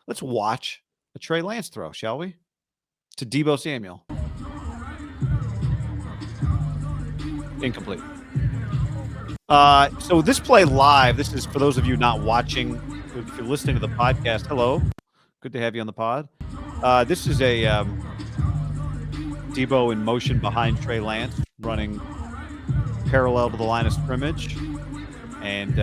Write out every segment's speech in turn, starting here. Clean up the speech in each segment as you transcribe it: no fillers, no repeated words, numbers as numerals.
Let's watch a Trey Lance throw, shall we? To Deebo Samuel. Incomplete. So this play live, this is for those of you not watching. If you're listening to the podcast, hello. Good to have you on the pod. This is a Deebo in motion behind Trey Lance, running parallel to the line of scrimmage. And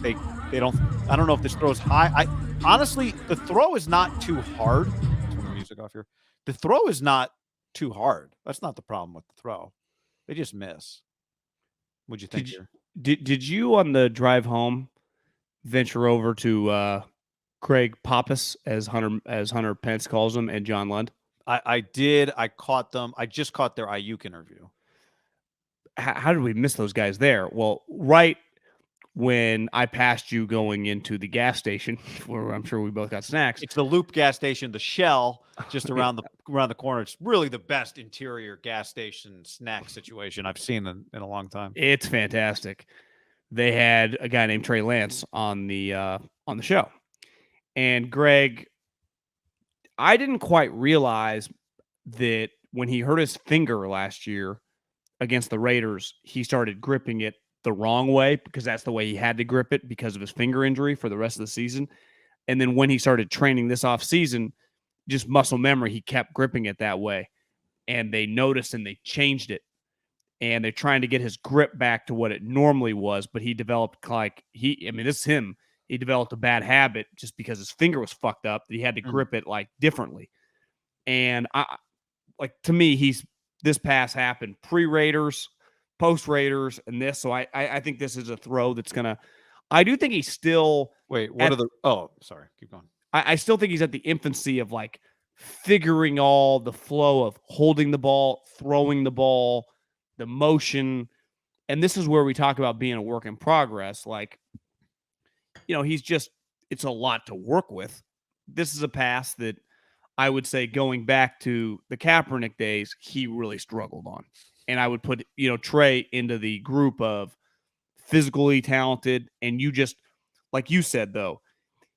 they don't, I don't know if this throw is high. Honestly, the throw is not too hard. Turn the music off here. The throw is not too hard. That's not the problem with the throw. They just miss. What'd you think here? Did you on the drive home venture over to Craig Pappas, as Hunter Pence calls him, and John Lund? I did. I caught them. I just caught their Ayuk interview. How did we miss those guys there? Well, right when I passed you going into the gas station, where I'm sure we both got snacks. It's the Loop gas station, the Shell, just around the corner. It's really the best interior gas station snack situation I've seen in a long time. It's fantastic. They had a guy named Trey Lance on the show, and Greg, I didn't quite realize that when he hurt his finger last year against the Raiders, he started gripping it the wrong way, because that's the way he had to grip it because of his finger injury for the rest of the season. And then when he started training this offseason, just muscle memory, he kept gripping it that way. And they noticed and they changed it. And they're trying to get his grip back to what it normally was. But he developed this is him. He developed a bad habit just because his finger was fucked up that he had to grip it differently. And to me, this pass happened pre-Raiders, post-Raiders, and this. So I think this is a throw that's going to – I do think he's still – Wait, what are the – oh, sorry. Keep going. I still think he's at the infancy of, figuring all the flow of holding the ball, throwing the ball, the motion. And this is where we talk about being a work in progress. He's just – it's a lot to work with. This is a pass that I would say, going back to the Kaepernick days, he really struggled on. And I would put, Trey into the group of physically talented. And you just, like you said, though,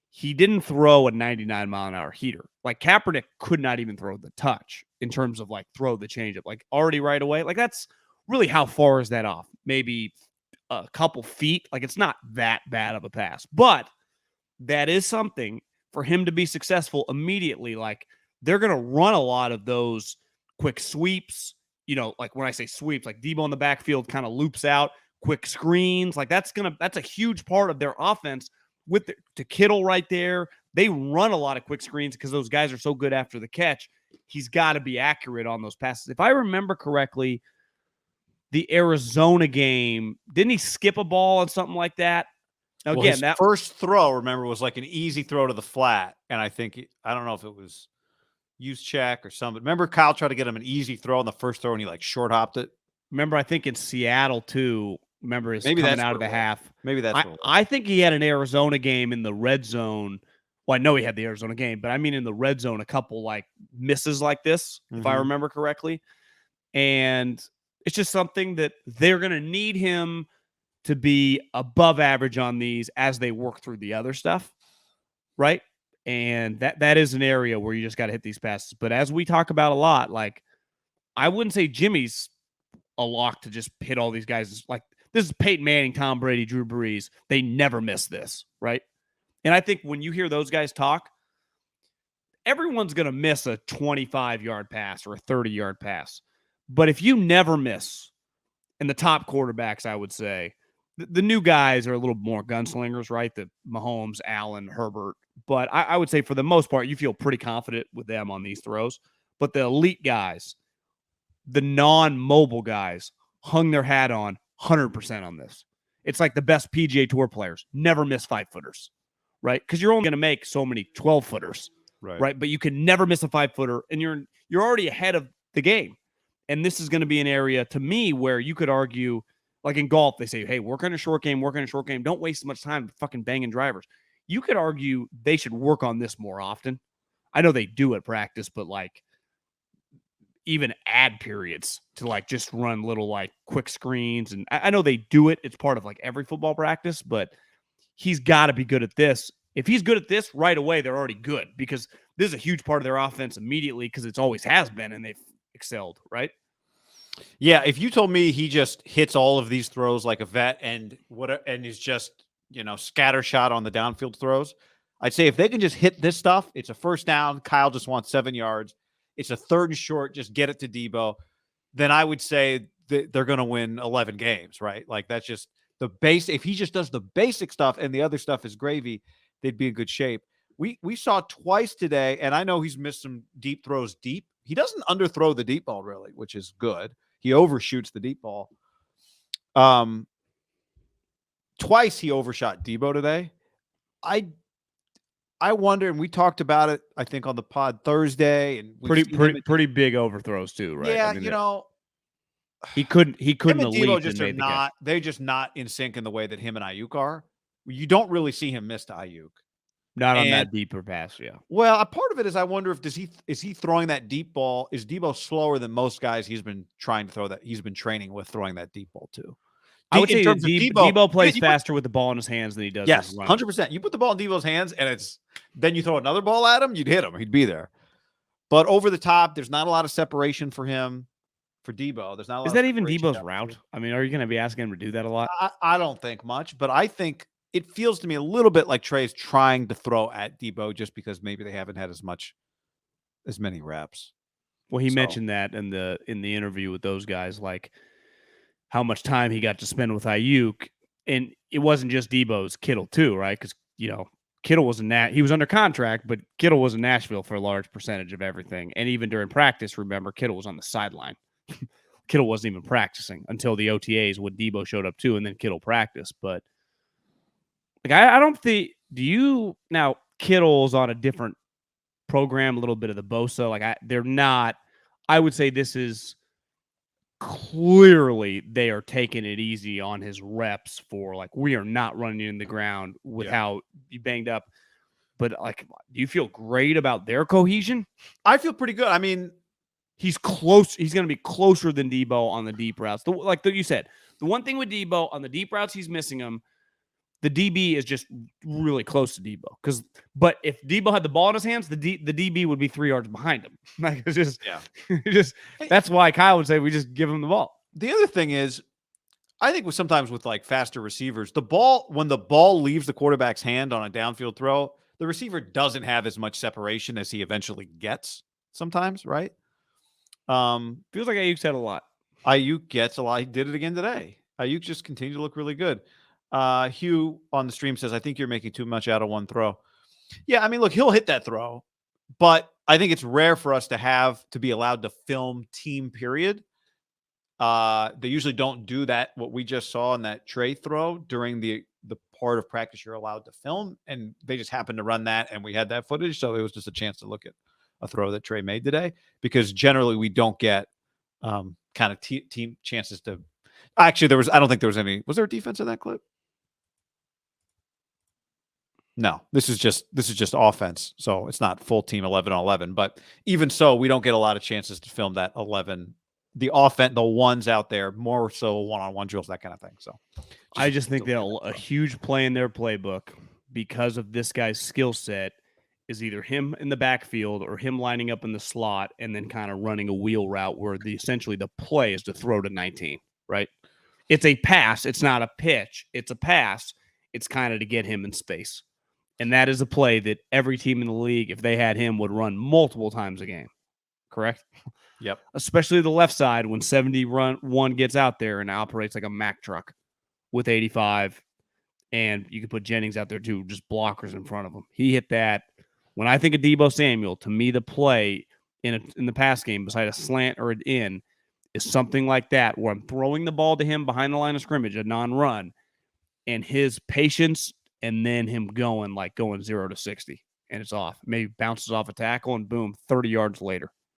he didn't throw a 99-mile-an-hour heater. Kaepernick could not even throw the touch in terms of, throw the changeup. Already right away. That's really, how far is that off? Maybe a couple feet. It's not that bad of a pass. But that is something for him to be successful immediately. They're going to run a lot of those quick sweeps. When I say sweeps, Deebo in the backfield kind of loops out, quick screens. That's a huge part of their offense to Kittle right there. They run a lot of quick screens because those guys are so good after the catch. He's got to be accurate on those passes. If I remember correctly, the Arizona game, didn't he skip a ball and something like that? Now, again, that first throw, remember, was an easy throw to the flat. And I don't know if it was use check or something. Remember, Kyle tried to get him an easy throw on the first throw and he short hopped it. Remember, I think in Seattle too. Remember, his coming out of the half. Maybe that's. I think he had an Arizona game in the red zone. Well, I know he had the Arizona game, but I mean in the red zone, a couple misses like this, if I remember correctly. And it's just something that they're going to need him to be above average on these as they work through the other stuff, right? And that is an area where you just got to hit these passes. But as we talk about a lot, I wouldn't say Jimmy's a lock to just hit all these guys. This is Peyton Manning, Tom Brady, Drew Brees. They never miss this, right? And I think when you hear those guys talk, everyone's going to miss a 25-yard pass or a 30-yard pass. But if you never miss, and the top quarterbacks, I would say, the new guys are a little more gunslingers, right? The Mahomes, Allen, Herbert. But I would say for the most part, you feel pretty confident with them on these throws. But the elite guys, the non-mobile guys, hung their hat on 100% on this. It's like the best PGA Tour players never miss 5-footers, right? Because you're only going to make so many 12-footers, right? But you can never miss a 5-footer, and you're already ahead of the game. And this is going to be an area, to me, where you could argue, like in golf, they say, hey, work on a short game. Don't waste as much time fucking banging drivers. You could argue they should work on this more often. I know they do at practice, but even add periods to just run little quick screens. And I know they do it. It's part of every football practice, but he's got to be good at this. If he's good at this right away, they're already good because this is a huge part of their offense immediately because it's always has been and they've excelled, right? Yeah, if you told me he just hits all of these throws like a vet and is just, scattershot on the downfield throws, I'd say if they can just hit this stuff, it's a first down. Kyle just wants 7 yards. It's a 3rd and short. Just get it to Debo. Then I would say they're going to win 11 games, right? Like that's just the base. If he just does the basic stuff and the other stuff is gravy, they'd be in good shape. We saw twice today, and I know he's missed some deep throws deep. He doesn't underthrow the deep ball really, which is good. He overshoots the deep ball. Twice he overshot Debo today. I wonder, and we talked about it, I think, on the pod Thursday, and pretty big overthrows too, right? Yeah, I mean, he couldn't him and elite Debo just and are made the not. catch. They're just not in sync in the way that him and Ayuk are. You don't really see him miss to Ayuk. Not on that deeper pass, yeah. Well, a part of it is I wonder if is he throwing that deep ball? Is Debo slower than most guys he's been trying to throw that he's been training with throwing that deep ball to? I would say Debo plays faster with the ball in his hands than he does. Yes, 100%. You put the ball in Debo's hands, and then you throw another ball at him, you'd hit him. He'd be there. But over the top, there's not a lot of separation for him. For Debo, there's not a lot. Is that even Debo's route? I mean, are you going to be asking him to do that a lot? I don't think much, but I think it feels to me a little bit like Trey's trying to throw at Debo just because maybe they haven't had as many reps. Well, he mentioned that in the interview with those guys, like how much time he got to spend with Ayuk, and it wasn't just Debo's, Kittle too, right? Because Kittle was he was under contract, but Kittle was in Nashville for a large percentage of everything, and even during practice, remember, Kittle was on the sideline. Kittle wasn't even practicing until the OTAs when Debo showed up too, and then Kittle practiced. But like, I don't think. Do you now? Kittle's on a different program, a little bit of the Bosa. Like they're not. I would say this is clearly they are taking it easy on his reps for like we are not running in the ground with how you banged up. But like, do you feel great about their cohesion? I feel pretty good. I mean. He's close. He's going to be closer than Debo on the deep routes. You said, the one thing with Debo on the deep routes, he's missing them. The DB is just really close to Debo. But if Debo had the ball in his hands, the DB would be 3 yards behind him. Like it's just, that's why Kyle would say we just give him the ball. The other thing is, I think sometimes with like faster receivers, when the ball leaves the quarterback's hand on a downfield throw, the receiver doesn't have as much separation as he eventually gets sometimes, right? Feels like Ayuk's had a lot. Ayuk gets a lot. He did it again today. Ayuk just continued to look really good. Hugh on the stream says, I think you're making too much out of one throw. Yeah, I mean, look, he'll hit that throw, but I think it's rare for us to be allowed to film team period. They usually don't do that, what we just saw in that Trey throw during the part of practice you're allowed to film, and they just happened to run that, and we had that footage, so it was just a chance to look at a throw that Trey made today, because generally we don't get kind of team chances to. Actually, I don't think there was any. Was there a defense in that clip? No, this is just offense, so it's not full team 11-on-11. But even so, we don't get a lot of chances to film that 11. The offense, the ones out there, more so one-on-one drills, that kind of thing. So I just think that a huge play in their playbook because of this guy's skill set is either him in the backfield or him lining up in the slot and then kind of running a wheel route where essentially the play is to throw to 19, right? It's a pass. It's not a pitch. It's a pass. It's kind of to get him in space. And that is a play that every team in the league, if they had him, would run multiple times a game. Correct? Yep. Especially the left side when 71 gets out there and operates like a Mack truck with 85. And you could put Jennings out there too, just blockers in front of him. He hit that. When I think of Deebo Samuel, to me, the play in the pass game, beside a slant or an in, is something like that, where I'm throwing the ball to him behind the line of scrimmage, a non-run, and his patience, and then him going 0 to 60, and it's off. Maybe bounces off a tackle, and boom, 30 yards later.